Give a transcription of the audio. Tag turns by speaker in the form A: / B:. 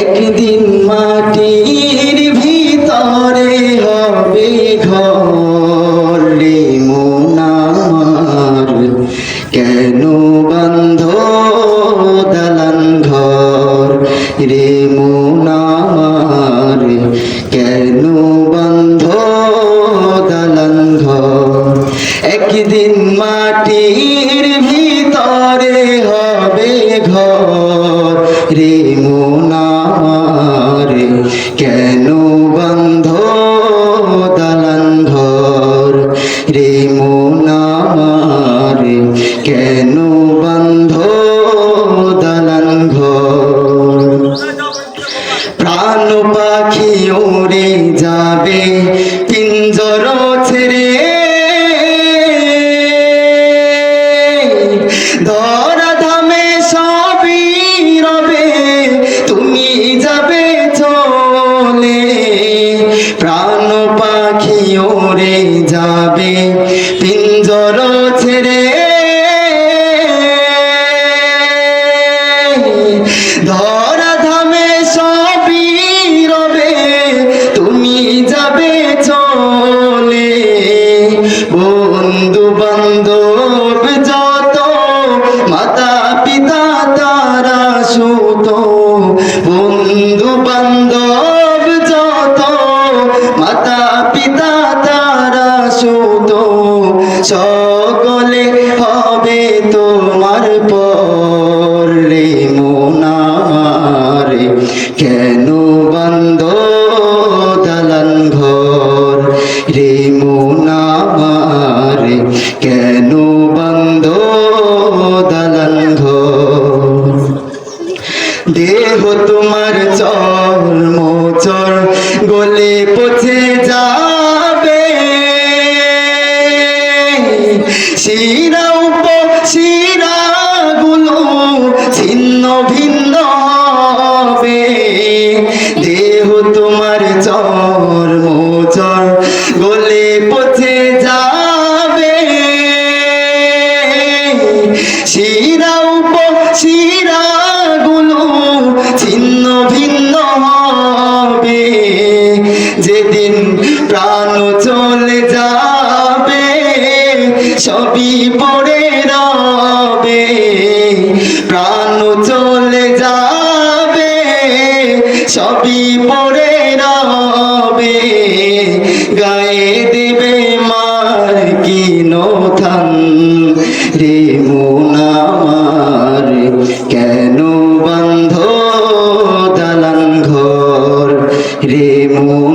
A: একদিন মাটির ভিতরে হবে ঘর রে মন আমার, কেন বান্ধ দালান ঘর রে মন আমার, কেন বান্ধ দালান ঘর। একদিন মাটির ভিতরে হবে ঘর রে মন আমার, কেন বান্ধ দালান ঘর রে মন আমার, কেন বান্ধ দালান ঘর। প্রাণ পাখি উড়ে যাবে পিঞ্জর ছেড়ে, ধরা ধামে সবই রবে তুমি যাবে চলে। প্রাণ পাখি উড়ে যাবে পিঞ্জর ছেড়ে, ধরা ধামে সবই রবে তুমি যাবে চলে। বন্ধু বান্ধব যত মাতা পিতা তারা সুত, বন্ধু বান্ধব যত মাতা পিতা তারা সুত, সকলে হবে তোমার পর রে মন আমার, কেন বান্ধ দালান ঘর রে মন আমার, কেন বান্ধ দালান ঘর। দেহ তোমার চর্ম চর গলে পচে যাবে, শিরা উপশিরা গুলো ছিন্ন ভিন্ন হবে। দেহ তোমার চর্ম চর গলে পচে যাবে, শিরা উপশিরা গুলো ছিন্ন ভিন্ন হবে। যেদিন প্রাণ চলে যাবে সবই পড়ে রবে, প্রাণ চলে যাবে সবই পড়ে রবে। গায়ে দেবে মার কি নথান রে মন আমার, কেন বান্ধ দালান ঘর রে মন